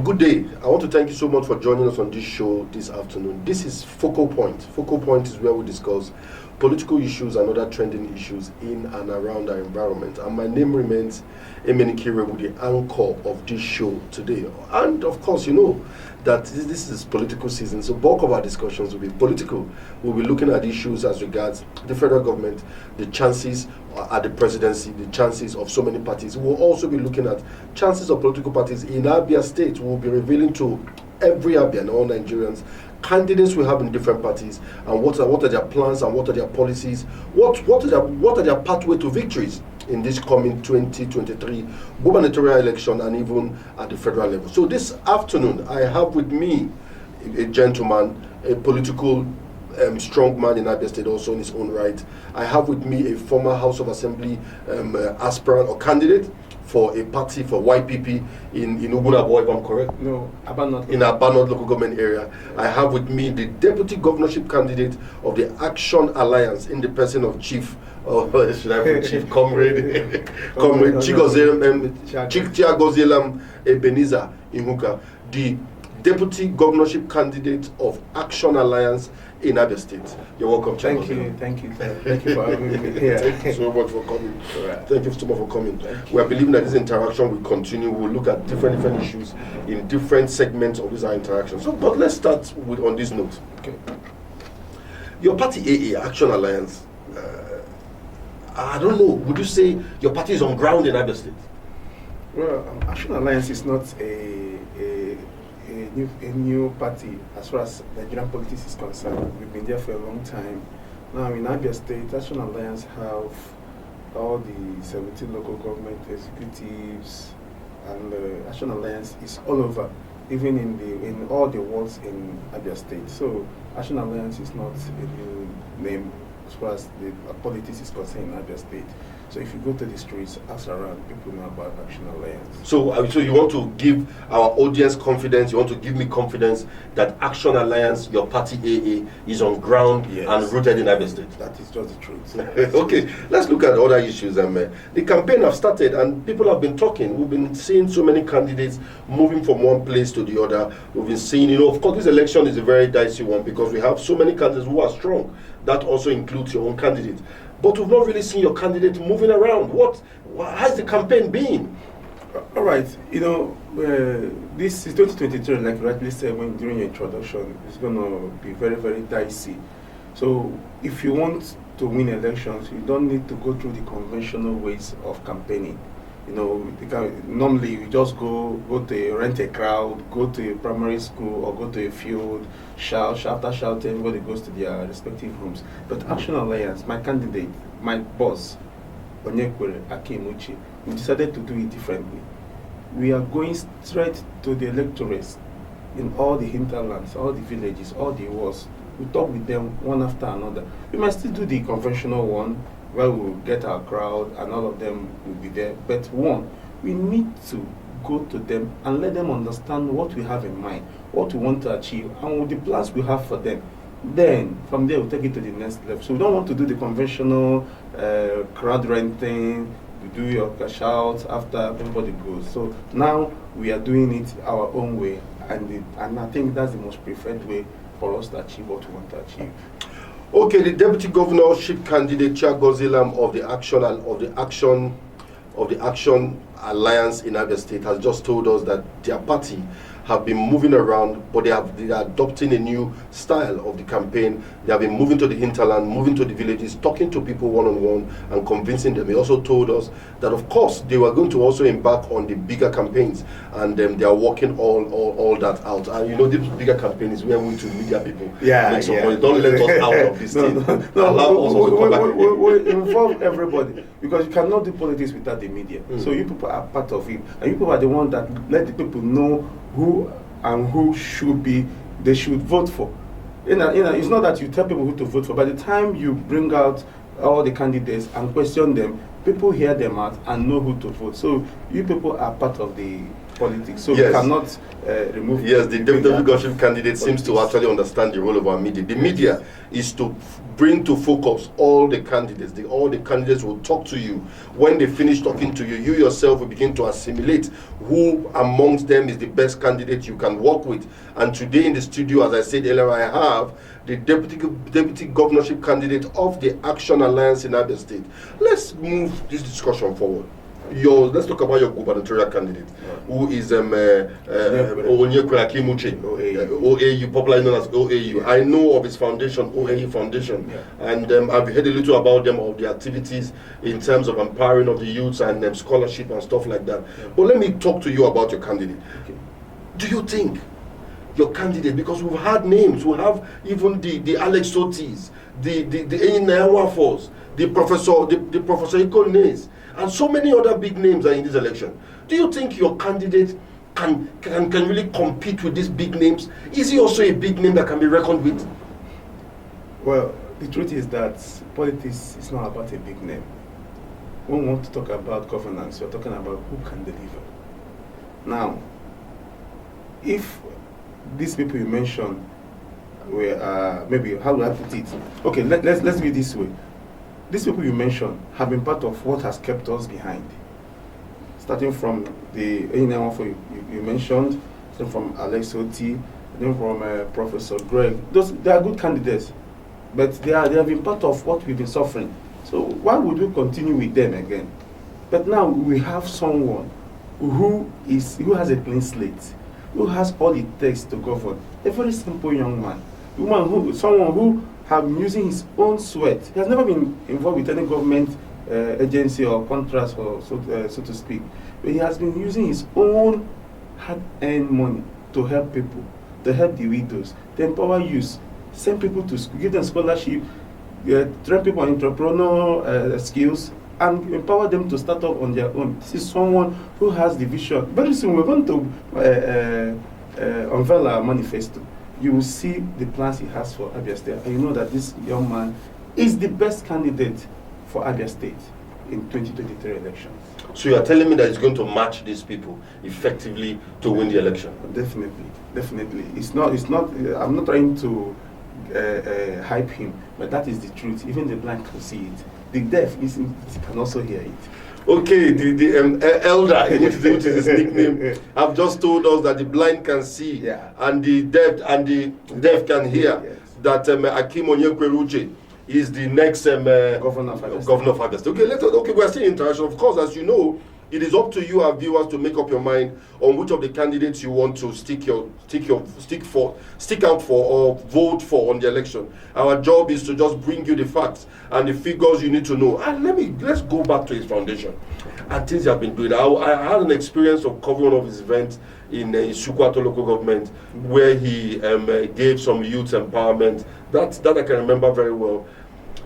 Good day. I want to thank you so much for joining us on this show this afternoon. This is Focal Point. Focal Point is where we discuss political issues and other trending issues in and around our environment. And my name remains Emenikire, with the anchor of this show today. And of course, you know that this is political season, so bulk of our discussions will be political. We'll be looking at issues as regards the federal government, the chances at the presidency, the chances of so many parties. We'll also be looking at chances of political parties in Abia State. We'll be revealing to every Abian, all Nigerians, candidates we have in different parties, and what are their plans and what are their policies, what are their pathway to victories in this coming 2023 gubernatorial election and even at the federal level. So this afternoon, I have with me a gentleman, a political strong man in Abia State, also in his own right. I have with me a former House of Assembly aspirant or candidate for a party for YPP in Ubunabo, if I'm correct? No, Abanot. In Abanot local government area. I have with me the deputy governorship candidate of the Action Alliance in the person of Chief Comrade Chiagozielam Ebenezar Ihuka, the deputy governorship candidate of Action Alliance in Abia State. You're welcome, Thank you for having me here. Thank you so much for coming. Right. Thank you so much for coming. We are believing that this interaction will continue. We'll look at different issues in different segments of this our interaction. So, but let's start with on this note. Okay. Your party AA Action Alliance. I don't know. Would you say your party is on ground in Abia State? Well, Action Alliance is not a new party as far as Nigerian politics is concerned. We've been there for a long time. Now in Abia State, Action Alliance have all the 17 local government executives, and Action Alliance is all over, even in all the wards in Abia State. So Action Alliance is not a new name as far as the politics is concerned in Abia State. So if you go to the streets, ask around, people know about Action Alliance. So you want to give our audience confidence, you want to give me confidence that Action Alliance, your party AA, is on ground and rooted in Abia State. That is just the truth. Okay, let's look at other issues. The campaign has started and people have been talking. We've been seeing so many candidates moving from one place to the other. We've been seeing, of course, this election is a very dicey one because we have so many candidates who are strong. That also includes your own candidate. But we've not really seen your candidate moving around. How's the campaign been? All right, this is 2023, like you rightly said during your introduction, it's going to be very, very dicey. So if you want to win elections, you don't need to go through the conventional ways of campaigning. Normally you just go to rent a crowd, go to a primary school or go to a field, shout, after shouting, everybody goes to their respective rooms. But Action Alliance, my candidate, my boss, Onyekwere Akym Uche, we decided to do it differently. We are going straight to the electorates in all the hinterlands, all the villages, all the wards. We talk with them one after another. We might still do the conventional one, where we will get our crowd and all of them will be there. But we need to go to them and let them understand what we have in mind, what we want to achieve, and what the plans we have for them. Then, from there, we'll take it to the next level. So we don't want to do the conventional crowd renting, you do your shout after everybody goes. So now we are doing it our own way, and I think that's the most preferred way for us to achieve what we want to achieve. Okay, the deputy governorship candidate Chiagozielam of the Action Alliance in Abia State has just told us that their party have been moving around, but they are adopting a new style of the campaign. They have been moving to the hinterland, moving to the villages, talking to people one-on-one and convincing them. He also told us that, of course, they were going to also embark on the bigger campaigns, and they are working all that out. And these bigger campaigns, we are going to media people. Make some money. Don't let us out of this thing. We'll involve everybody, because you cannot do politics without the media. So you people are part of it, and you people are the ones that let the people know who they should vote for. It's not that you tell people who to vote for. By the time you bring out all the candidates and question them, people hear them out and know who to vote. So you people are part of the politics. So Yes. we cannot remove. Yes, the deputy governorship candidate seems to actually understand the role of our media. The media is to bring to focus all the candidates. All the candidates will talk to you. When they finish talking to you, you yourself will begin to assimilate who amongst them is the best candidate you can work with. And today in the studio, as I said earlier, I have the deputy governorship candidate of the Action Alliance in Abia State. Let's move this discussion forward. Let's talk about your gubernatorial candidate, who is Onyekwere Akym Uche, OAU, popularly known as OAU. I know of his foundation, OAU Foundation, and I've heard a little about them, of the activities in terms of empowering of the youths and scholarship and stuff like that. But let me talk to you about your candidate. Do you think your candidate, because we've had names, we have even the Alex Sotis, the Enyinaya Force, the Professor Iko Nes, and so many other big names are in this election. Do you think your candidate can really compete with these big names? Is he also a big name that can be reckoned with? Well, the truth is that politics is not about a big name. When we want to talk about governance, we're talking about who can deliver. Now, if these people you mentioned were maybe, how do I put it? Okay, let's be this way. These people you mentioned have been part of what has kept us behind. Starting from the Enyinaya you mentioned, starting from Alex Oti, then from Professor Greg. They are good candidates, but they have been part of what we've been suffering. So why would we continue with them again? But now we have someone who has a clean slate, who has all it takes to govern. A very simple young man, someone who has been using his own sweat. He has never been involved with any government agency or contracts, or so to speak. But he has been using his own hard-earned money to help people, to help the widows, to empower youth, send people to school, give them scholarship, train people on entrepreneurial skills, and empower them to start up on their own. This is someone who has the vision. Very soon we're going to unveil our manifesto. You will see the plans he has for Abia State, and you know that this young man is the best candidate for Abia State in 2023 elections. So you are telling me that he's going to match these people effectively to win the election? Definitely. It's not. I'm not trying to hype him, but that is the truth. Even the blind can see it. The deaf can also hear it. Okay, the elder, which is his nickname, have just told us that the blind can see, and the deaf can hear. Yes. That Akym Onyekwere Uche is the next governor of Abia State. Okay, we are still in interaction. Of course, as you know, it is up to you, our viewers, to make up your mind on which of the candidates you want to stick out for or vote for on the election. Our job is to just bring you the facts and the figures you need to know. And let's go back to his foundation and things he has been doing. I had an experience of covering one of his events in Sukwato local government, where he gave some youth empowerment. That I can remember very well.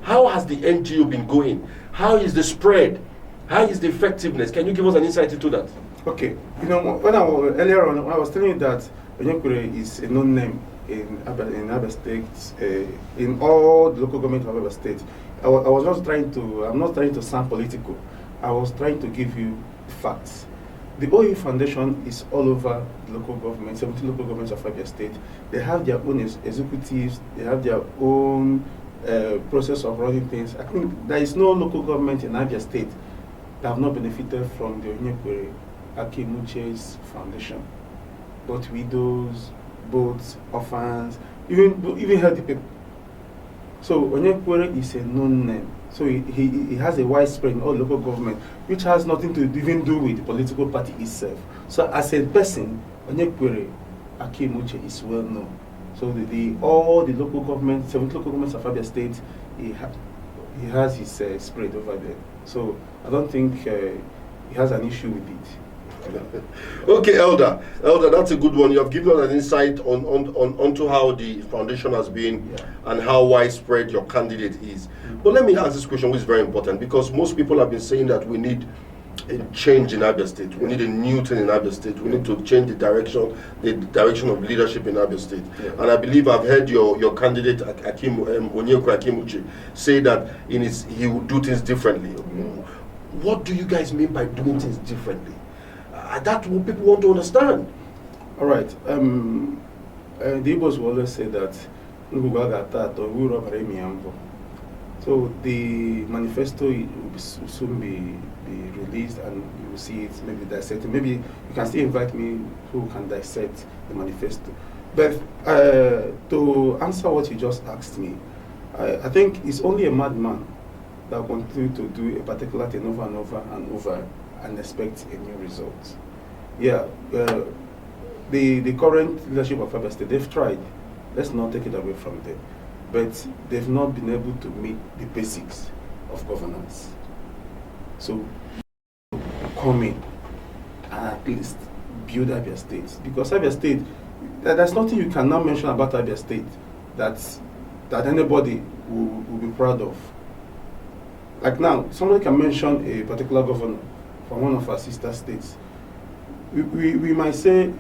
How has the NGO been going? How is the spread? How is the effectiveness? Can you give us an insight into that? Okay. When earlier on, I was telling you that Onyekwere is a known name in Abia State, in all the local government of Abia State. I'm not trying to sound political. I was trying to give you facts. The OAU Foundation is all over the local government, 70 local governments of Abia State. They have their own executives, they have their own process of running things. I think there is no local government in Abia State that have not benefited from the Onyekwere Akym Uche's foundation. Both widows, both orphans, even healthy people. So Onyekwere is a known name. So he has a widespread in all local government, which has nothing to even do with the political party itself. So as a person, Onyekwere Akym Uche is well known. So all the local governments, 70 local governments of Abia State, he has his spread over there. So I don't think he has an issue with it. Okay, Elder, that's a good one. You have given us an insight onto how the foundation has been and how widespread your candidate is. But let me ask this question, which is very important, because most people have been saying that we need a change in Abia State. We need a new thing in Abia State. We need to change the direction of leadership in Abia State. And I believe I've heard your candidate Onyekwere Akym Uche say that he will do things differently. What do you guys mean by doing things differently? That's what people want to understand. All right. The Igbos will always say that so the manifesto will soon be released, and you will see it, maybe dissect. Maybe you can still invite me who can dissect the manifesto. But to answer what you just asked me, I think it's only a madman that will continue to do a particular thing over and over and over and expect a new result. Yeah, the current leadership of Abia State, they've tried. Let's not take it away from them. But they've not been able to meet the basics of governance. So, come in and at least build Abia State. Because Abia State, there's nothing you can now mention about Abia State that anybody will be proud of. Like now, somebody can mention a particular governor from one of our sister states. We might say,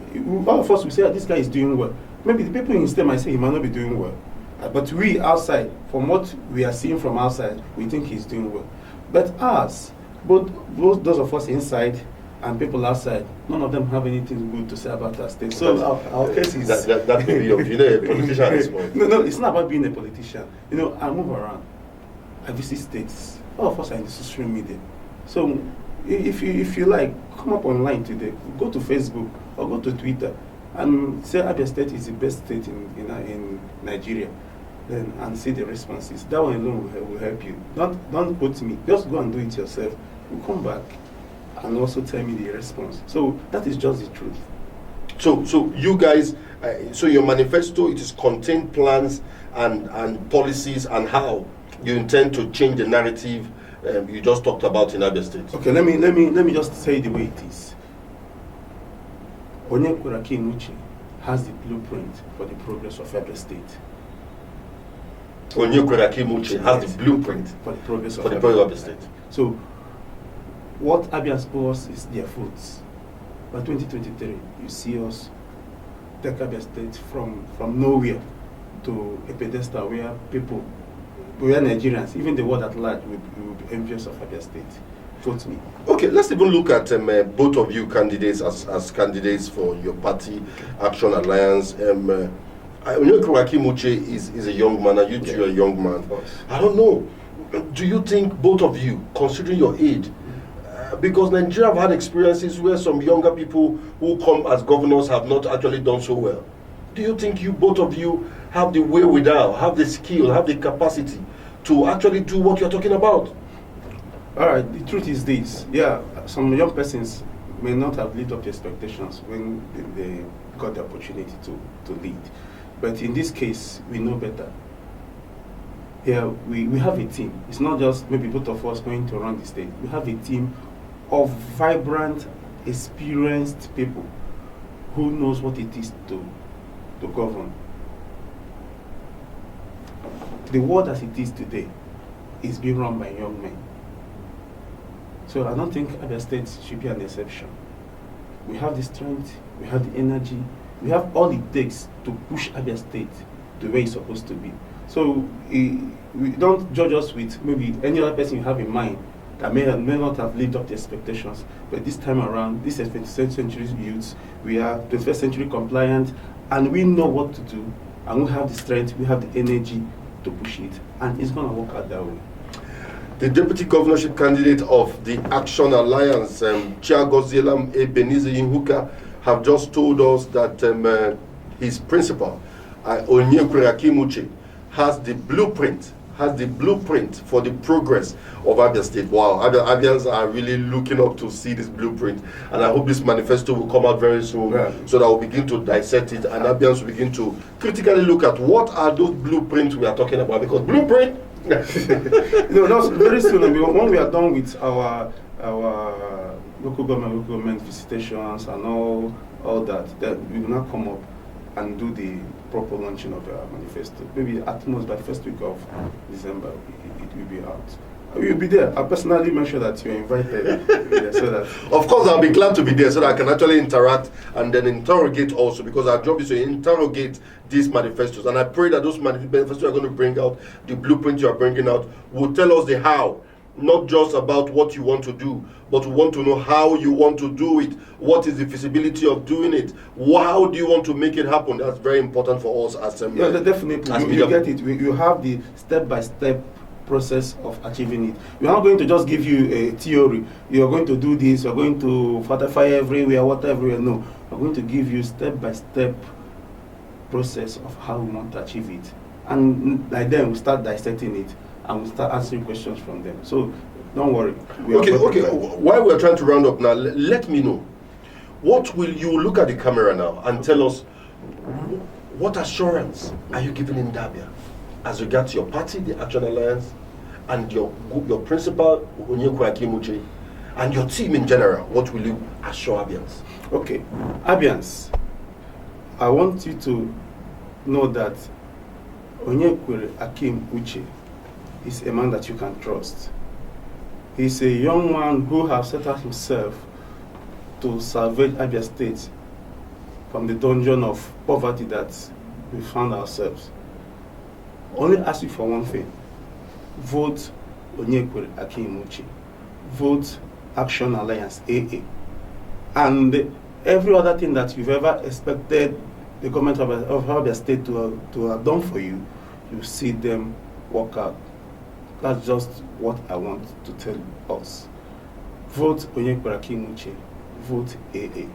all of us will say, this guy is doing well. Maybe the people in his state might say he might not be doing well. But we outside, from what we are seeing from outside, we think he's doing well. But us, both those of us inside and people outside, none of them have anything good to say about our state. So our case is... That may be your view. A politician at this point. No, it's not about being a politician. I move around. I visit states. All of us are in the social media. So if you like, come up online today, go to Facebook or go to Twitter and say Abia State is the best state in Nigeria, then and see the responses. That one alone will help you. Don't quote me. Just go and do it yourself. You come back and also tell me the response. So that is just the truth. So you guys, so your manifesto, it is contained plans and policies and how you intend to change the narrative you just talked about in Abia State. Okay, let me just say the way it is. Onyekwere Akym Uche has the blueprint for the progress of Abia State. Onyekwere Akym Uche has the blueprint for the progress of Abia State. So, what Abia owes is their votes. By 2023, you see us take Abia State from nowhere to a pedestal where Nigerians, even the world at large, will be envious of Abia State. Vote me. Okay, let's even look at both of you candidates as candidates for your party, Action Alliance. Onyekwere Akym Uche is a young man, and you two are a young man. I don't know. Do you think both of you, considering your age, because Nigeria have had experiences where some younger people who come as governors have not actually done so well. Do you think both of you have the wherewithal, have the skill, have the capacity to actually do what you're talking about? All right, the truth is this. Yeah, some young persons may not have lived up to expectations when they got the opportunity to lead. But in this case, we know better. Yeah, we have a team. It's not just maybe both of us going to run the state. We have a team of vibrant, experienced people who knows what it is to govern. The world as it is today is being run by young men. So I don't think Abia State should be an exception. We have the strength, we have the energy, we have all it takes to push Abia State to where it's supposed to be. So we don't judge us with maybe any other person you have in mind that may not have lived up to expectations. But this time around, this is 21st century youths, we are 21st century compliant, and we know what to do, and we have the strength, we have the energy to push it, and it's going to work out that way. The deputy governorship candidate of the Action Alliance, Chiagozielam Ebenezar Ihuka, have just told us that his principal, Onyekwere Akym Uche, has the blueprint for the progress of Abia State. Wow, Abians are really looking up to see this blueprint, and I hope this manifesto will come out very soon, so that we'll begin to dissect it, and Abians will begin to critically look at what are those blueprints we are talking about, because blueprint that's very soon. When we are done with our local government visitations and all that, then we will now come up and do the proper launching of our manifesto. Maybe at most by the first week of December, it will be out. You'll be there. I'll personally make sure that you're invited. So that of course, I'll be glad to be there so that I can actually interact and then interrogate also, because our job is to interrogate these manifestos. And I pray that those manifestos are going to bring out the blueprint you are bringing out, will tell us the how not just about what you want to do, but we want to know how you want to do it. What is the feasibility of doing it? How do you want to make it happen? That's very important for us as yeah, definitely. As you get it. You have the step-by-step process of achieving it. We're not going to just give you a theory. You're going to do this. You're going to fire everywhere, water everywhere. No, we're going to give you step-by-step process of how we want to achieve it, and by then we start dissecting it and we start answering questions from them. So don't worry. Okay. While we're trying to round up now, let me know, what will you look at the camera now and tell us, what assurance are you giving in Abia as regards your party, the Action Alliance, and your principal, Onyekwere Akym Uche, and your team in general? What will you assure Abians? Okay, Abians, I want you to know that Onyekwere Akym Uche is a man that you can trust. He's a young man who has set out himself to salvage Abia State from the dungeon of poverty that we found ourselves. Only ask you for one thing: vote Onyekwere Akym Uche, vote Action Alliance AA, and every other thing that you've ever expected the government of Abia State to have done for you, you see them work out. That's just what I want to tell us. Vote Onyekwere Akym Uche, vote AA.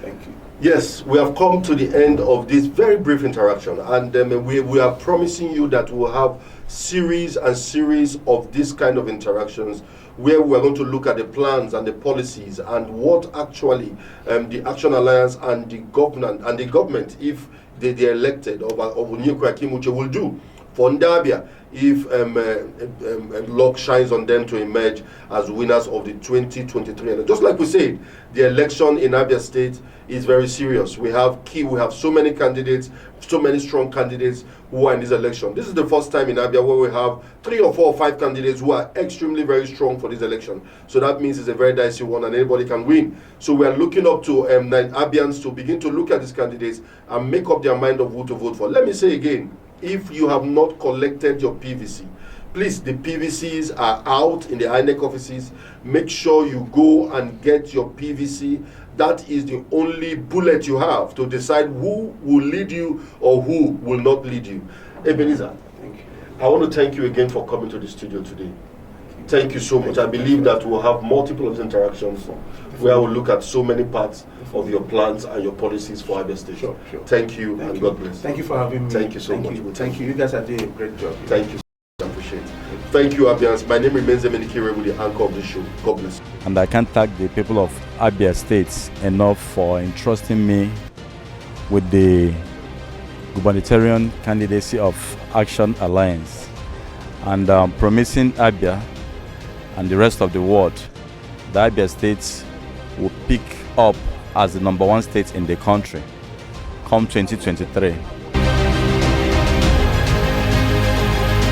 Thank you. Yes, we have come to the end of this very brief interaction, and we are promising you that we'll have series and series of this kind of interactions where we're going to look at the plans and the policies and what actually the Action Alliance and the government, if they're elected, of Onyekwere Akym Uche, will do for Ndabia if luck shines on them to emerge as winners of the 2023 election. Just like we said, the election in Abia State is very serious. We have so many candidates, so many strong candidates who are in this election. This is the first time in Abia where we have 3 or 4 or 5 candidates who are extremely very strong for this election. So that means it's a very dicey one and anybody can win. So we are looking up to Abians to begin to look at these candidates and make up their mind of who to vote for. Let me say again, if you have not collected your PVC, please, the PVCs are out in the INEC offices. Make sure you go and get your PVC. That is the only bullet you have to decide who will lead you or who will not lead you. Ebenezar, thank you. I want to thank you again for coming to the studio today. Thank you so much. I believe that we'll have multiple interactions where we'll look at so many parts of your plans and your policies for Abia State. Sure. Thank you and God bless. Thank you for having me. Thank you so much. Thank you. You guys are doing a great job. Thank you. I appreciate it. Thank you, Abians. My name remains Emenikere with the anchor of the show. God bless. And I can't thank the people of Abia State enough for entrusting me with the gubernatorial candidacy of Action Alliance, and promising Abia and the rest of the world that Abia State will pick up as the #1 state in the country come 2023.